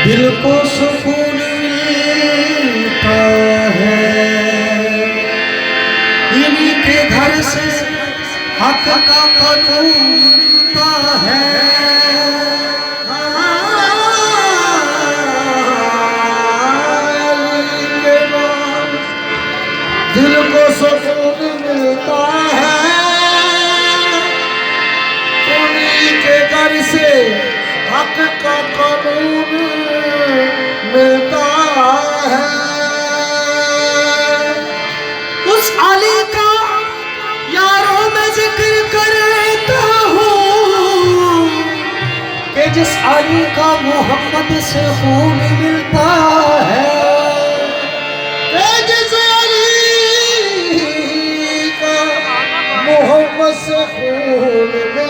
दिल को सुकून मिलता है, इन्हीं के घर से हक का कानून मिलता है। दिल को सुकून मिलता है, उन्हीं के घर से हक का कानून मिलता है। उस अली का यारों में जिक्र करता हूँ कि जिस अली का मोहम्मद से खून मिलता है, जिस अली का मोहम्मद से खून मिलता है।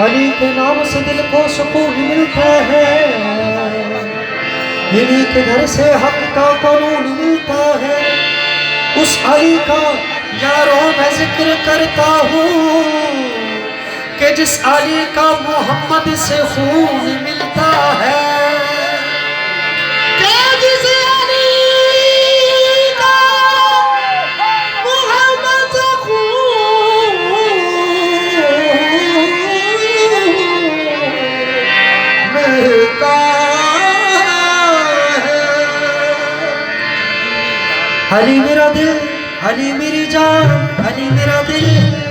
अली के नाम से दिल को सुकून मिलता है, इन्हीं के घर से हक का कानून मिलता है। उस अली का यारों मैं जिक्र करता हूँ कि जिस अली का मोहम्मद से खून मिलता है, कि जिस अली का मोहम्मद से खून मिलता है। अली मेरा दिल, अली मेरी जान, अली मेरा दिल,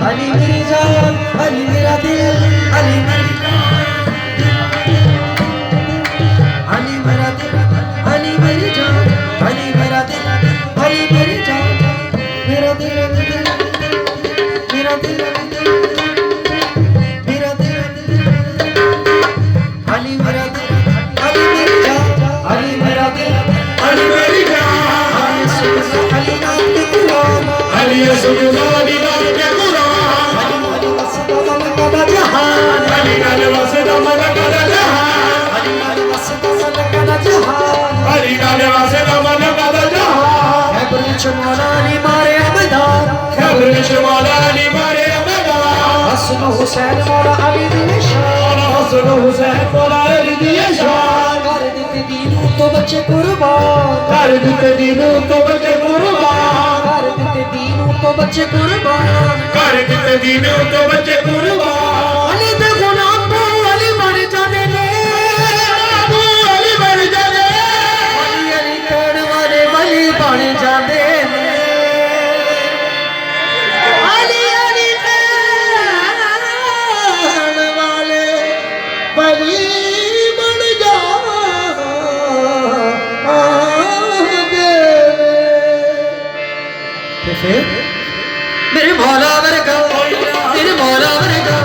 अली मेरी जान, अली मेरा दिल, अली मेरी जान, अली मेरा दिल, अली मेरी जान, अली मेरा दिल, अली मेरी जान, मेरा दिल, मेरा दिल, मेरा दिल, अली मेरा दिल, अली मेरी जान, अली मेरा दिल, अली मेरी जान, अली नाम के गुलाम, अली सुल्तानी नाम के गुलाम, अली वसदा मन का जहान, अली वसदा मन का जहान, अली वसदा मन का जहान, अली वसदा मन का जहान। है बुर्ज मौला अली मारे अबदार, है बुर्ज मौला अली मारे अबदार। हसन हुसैन मौला अली दिए शान, हसन हुसैन मौला अली दिए शान। कर देते दीनों तो बच्चे कुर्बान, कर देते दीनों तो बच्चे कुर्बान, कर देते दीनों तो बच्चे कुर्बान, कर देते दीनों तो बच्चे कुर्बान। अली दे गुलाम को अली मर जाने ले, अली मर जाने, अली अली कहने वाले वली बन जाने ले, अली अली कहने वाले वली बन जाने। फिर मेरे मौला वर्गा, मेरे मौला वर्गा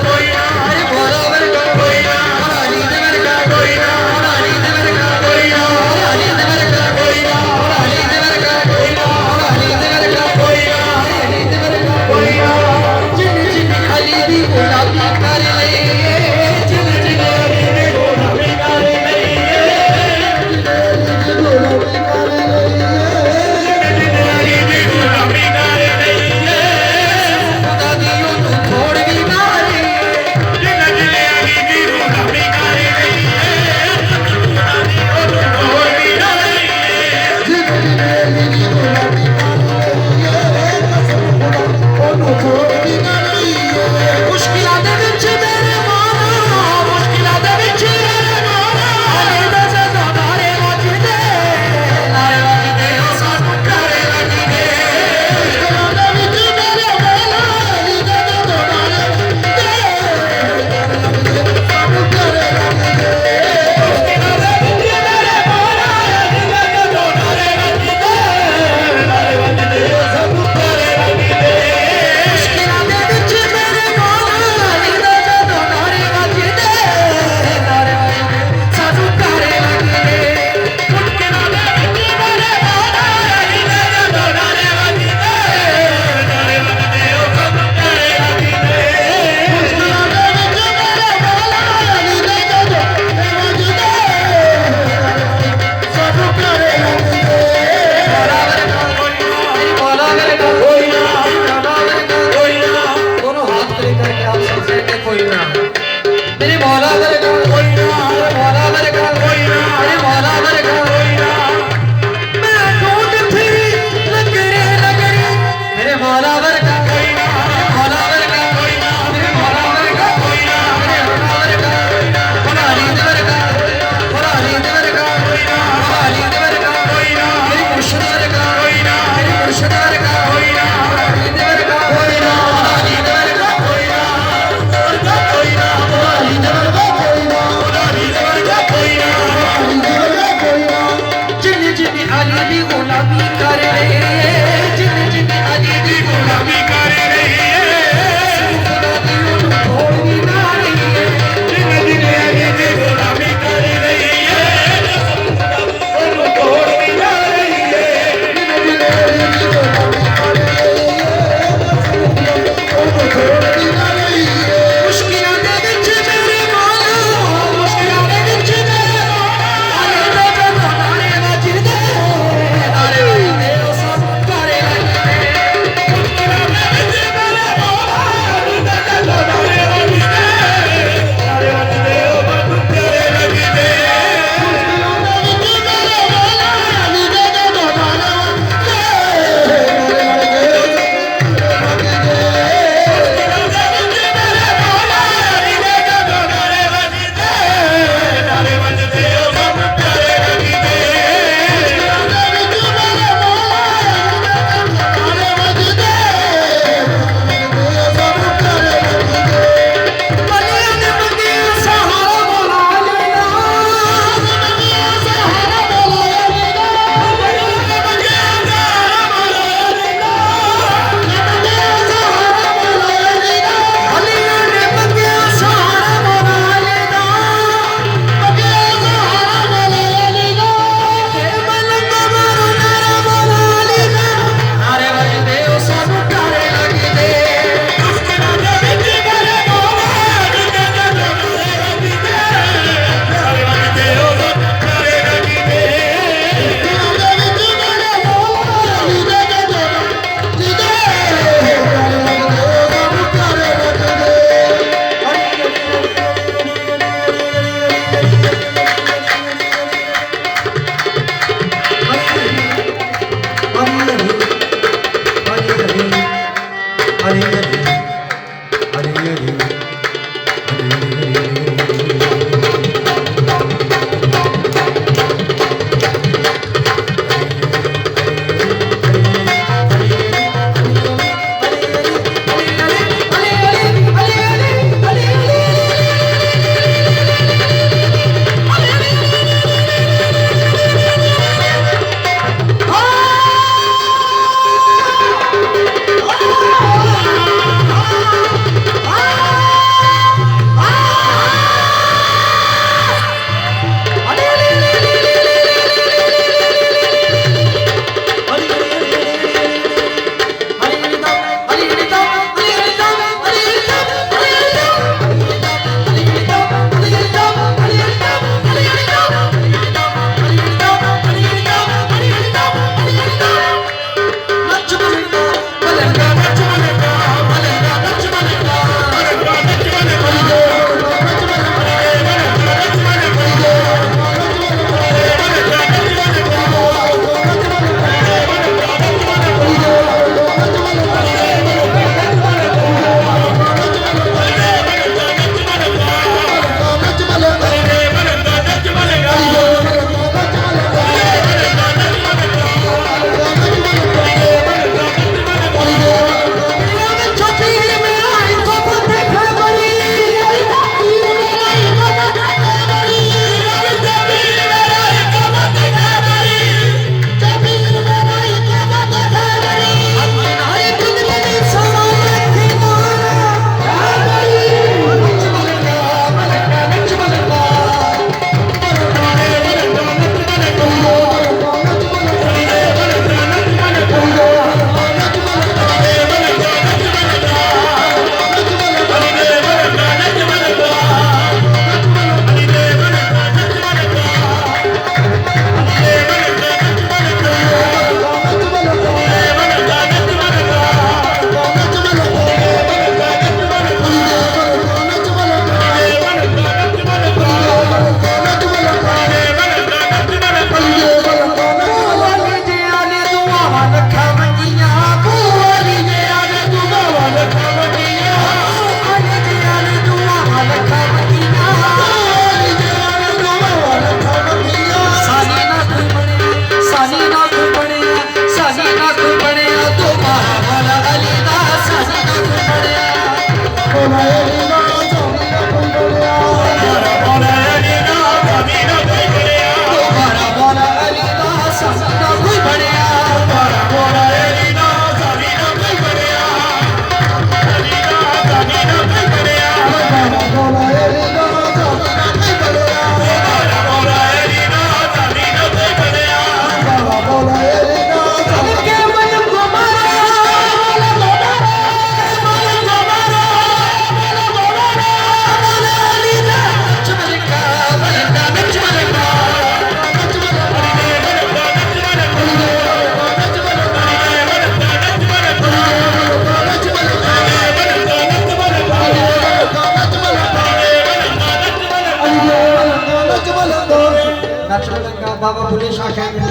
बाबा बुले शाह कहते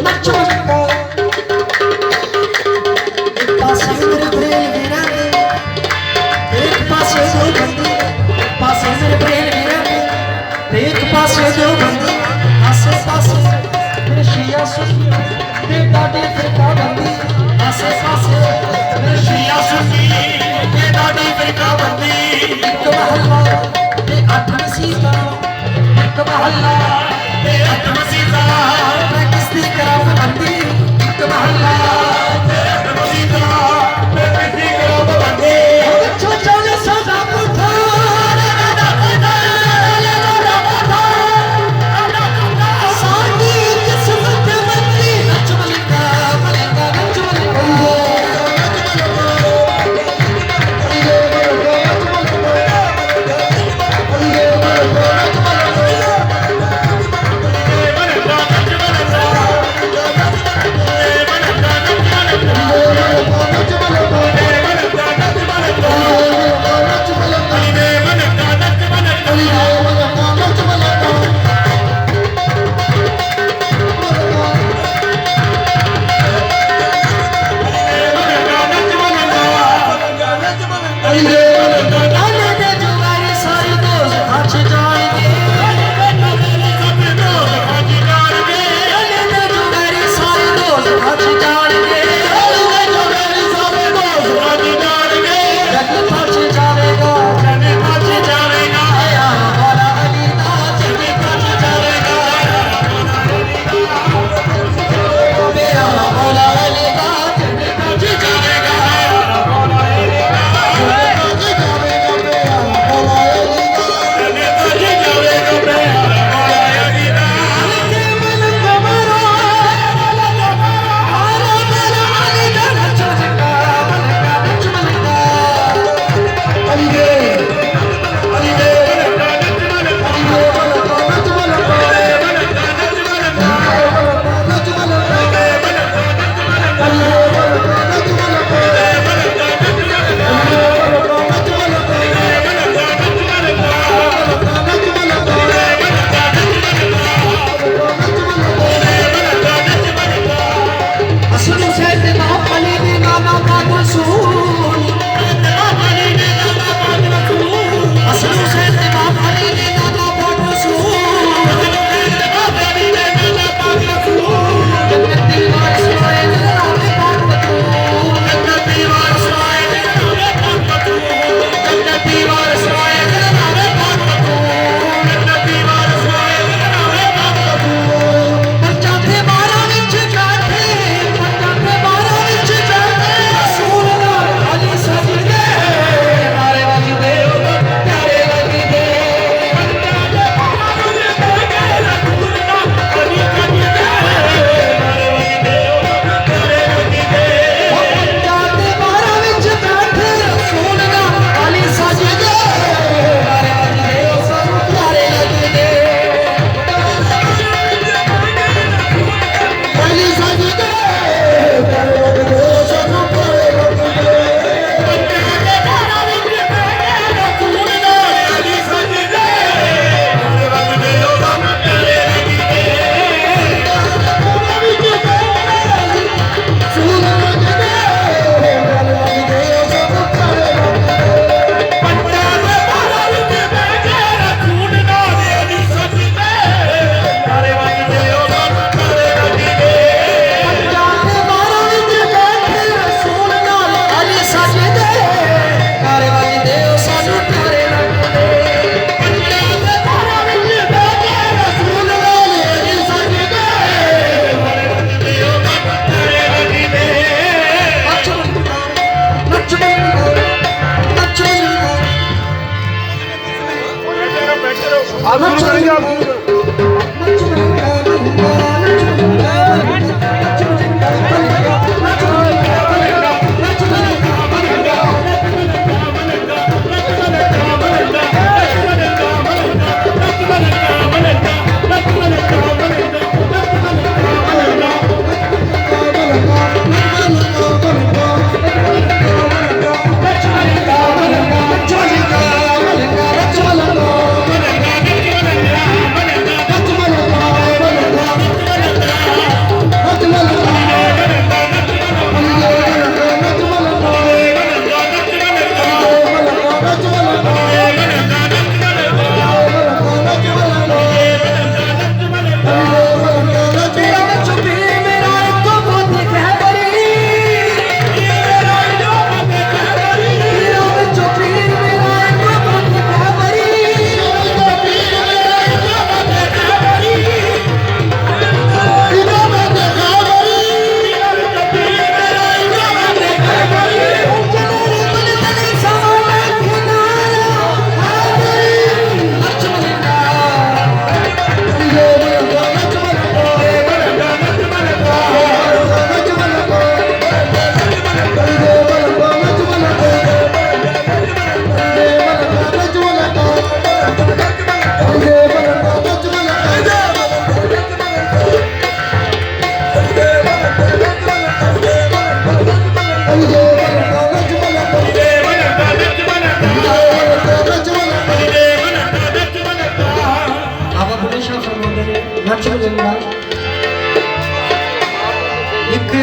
नच मटका एक पासे मेरे ब्रेल गिरा एक पासे दो बंदी पासे मेरे ब्रेल गिरा एक पासे दो बंदी आसे पासे मेरे शिया सुनी ते डाटे फिरका बंदी आसे पासे मेरे शिया सुनी ते डाटे फिरका बंदी एक महल्ला ते अठ मसीता एक महल्ला ते अठ मसीता मैं किसदी कराऊं बंदी एक महल्ला ते अठ मसीता मैं किसदी कराऊं बंदी बच्चों चले सदा पुठा साडी किस्मत बंदी नच मलिका मलिका नच मलिका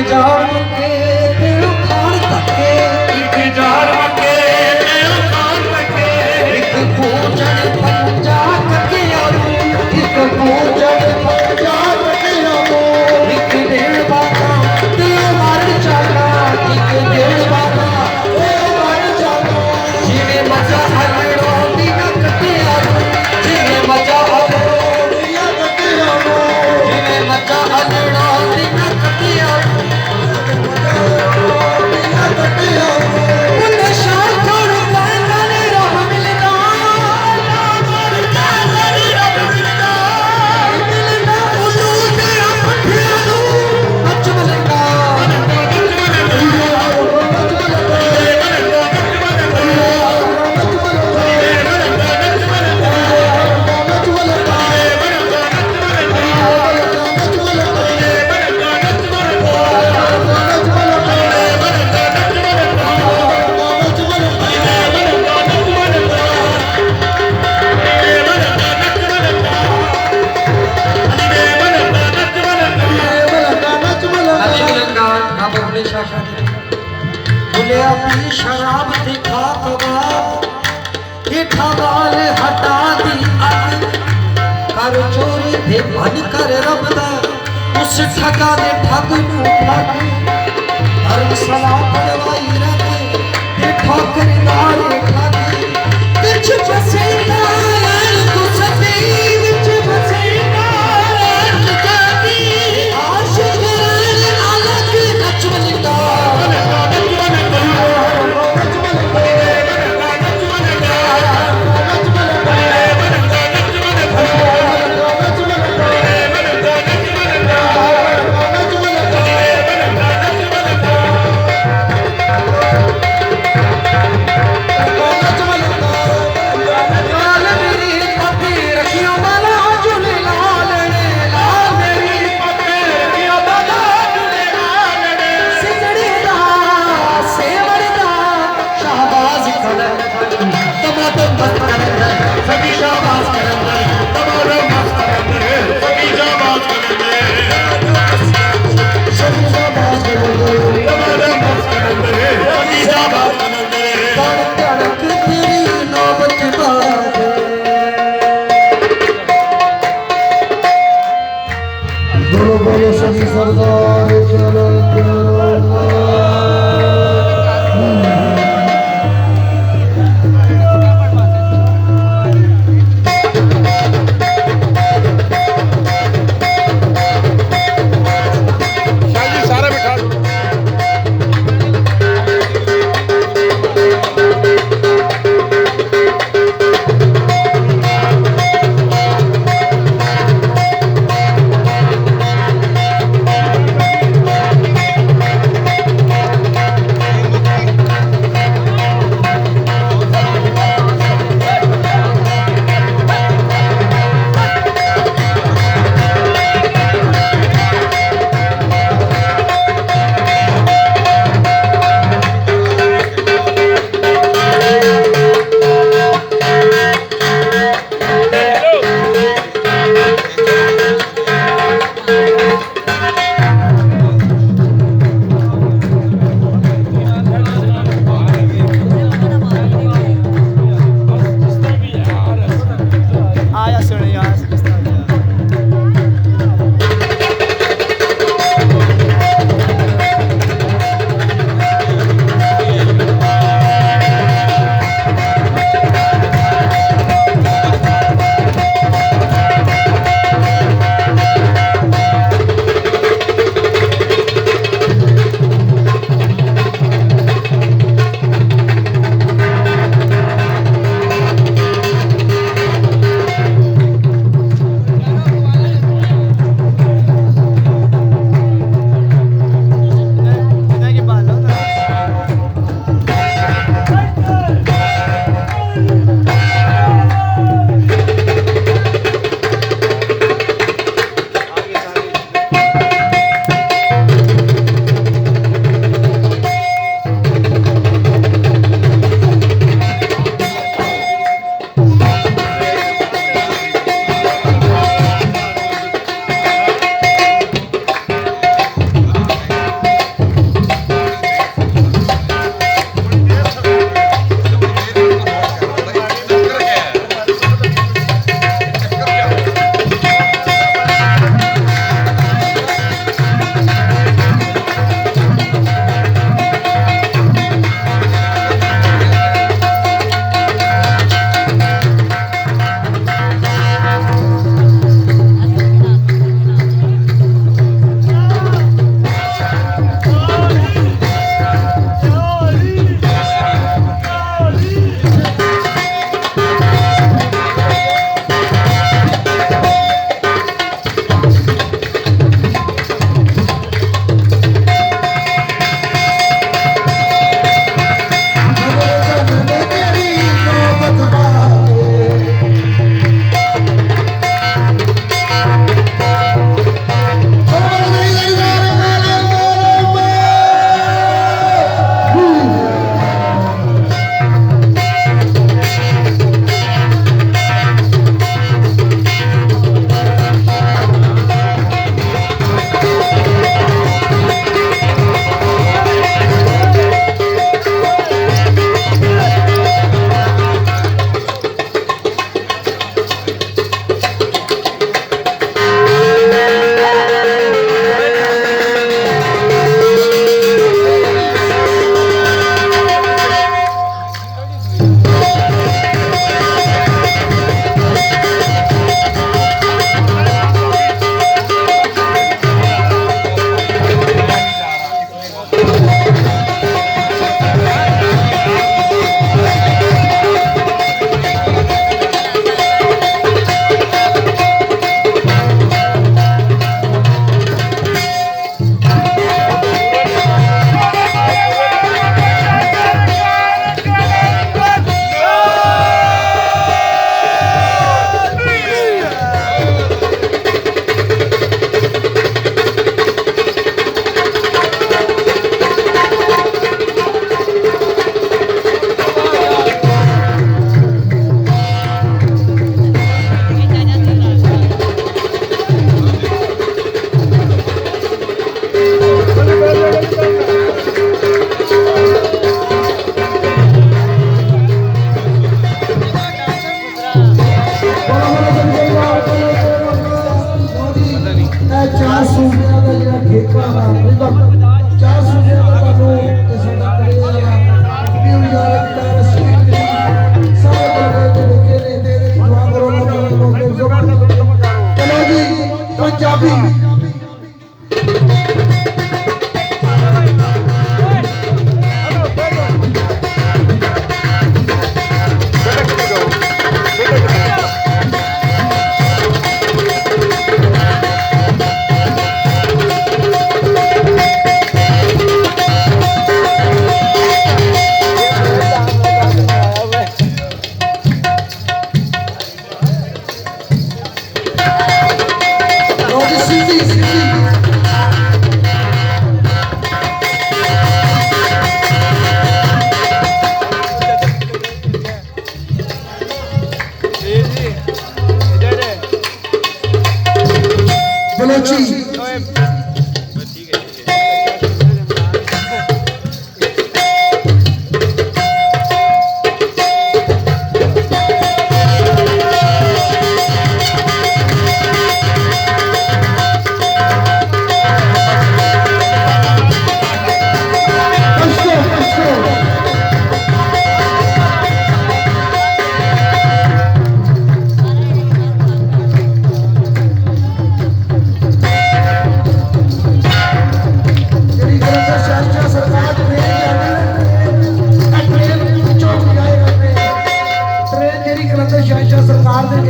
ਜਾਣ ਕੇ ਤੇ ਉਖਾੜ ਧੱਕੇ ਇੱਕ ਜਾਰ ਮੱਕੇ ਤੇ ਉਖਾੜ ਮੱਕੇ ਇੱਕ ਪੂਜਣ ਪੰਜਾ ਕੱਕਿਆਂ ਨੂੰ ਇੱਕ ਪੂਜਣ ਪੰਜਾ ਕੱਕਿਆਂ ਨੂੰ ਇੱਕ ਡੇਢ ਬਾਬਾ ਤੇ ਮਰਨ ਚਾਲਾ ਇੱਕ ਡੇਢ ਬਾਬਾ ਤੇ ਮਰਨ ਚਾਲਾ ਜਿਵੇਂ ਮਜ਼ਾ ਹਲੜੋਂ ਦੀ ਨਾ ਕੱਟਿਆ ਜਿਵੇਂ ਮਜ਼ਾ ਹਲੜੋਂ ਦੀ ਨਾ ਕੱਟਿਆ ਜਿਵੇਂ ਮਜ਼ਾ ਹਲੜੋਂ ਦੀ ਨਾ ਕੱਟਿਆ ਉਹਨੇ ਸ਼ਾਹ ਕੋਲ ਕਹਿੰਦਾ ਨੇ ਰੋਹ ਮਿਲਦਾ ਮਿਲਦਾ ਉਹਨੂੰ ਤੇਰਾ ਪੱਠਿਆਂ ਨੂੰ ਅੱਛ ਮਿਲਦਾ बुलिया पी शराब दिखा कबाब ये ठगाल हटा दी अग कर चोरी दे मन कर रब दा उस ठगा ने ठग नू ठग हर सलाह पड़वाई रख ते ठोकर नाल ठग विच फसेगा तू सती विच फसेगा जाती आशिक अलग नच बलिंदा सरदार सारा बिठा दो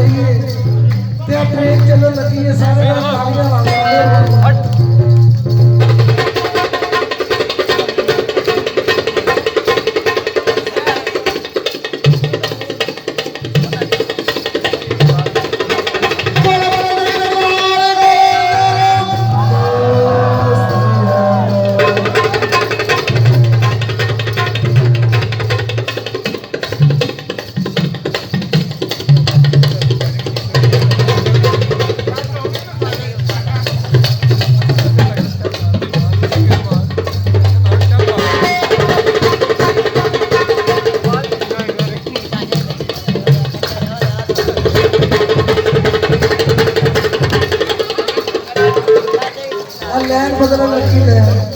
ਜਾਈਏ ਤੇ ਆ ਟ੍ਰੇਨ ਚੱਲਣ ਲੱਗੀ ਹੈ ਸਾਰੇ ਨਾਲ ਤਾਲੀਆਂ ਲਾ ਲਓ लैन बदलने लगी है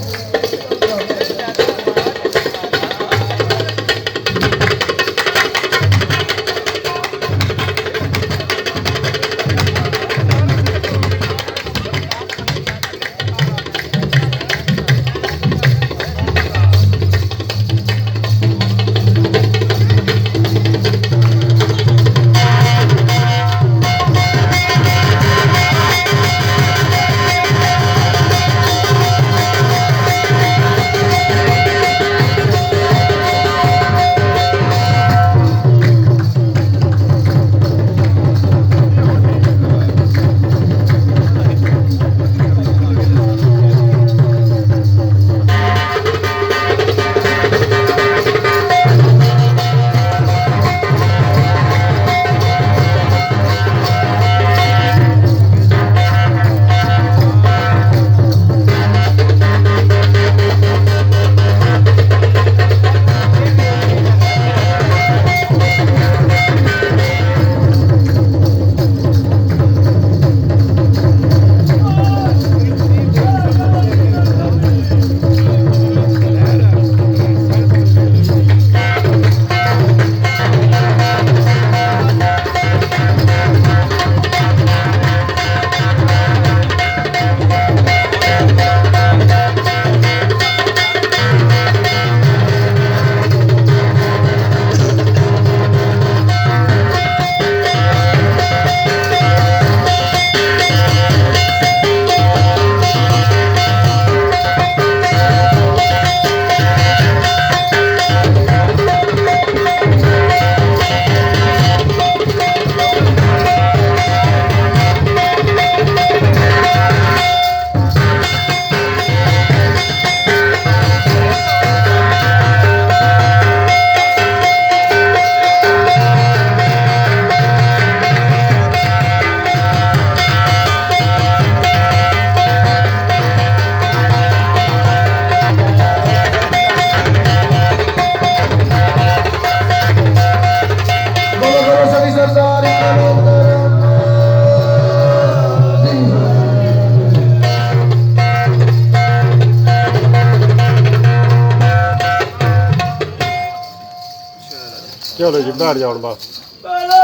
चलो जी बैठ जाओ बस।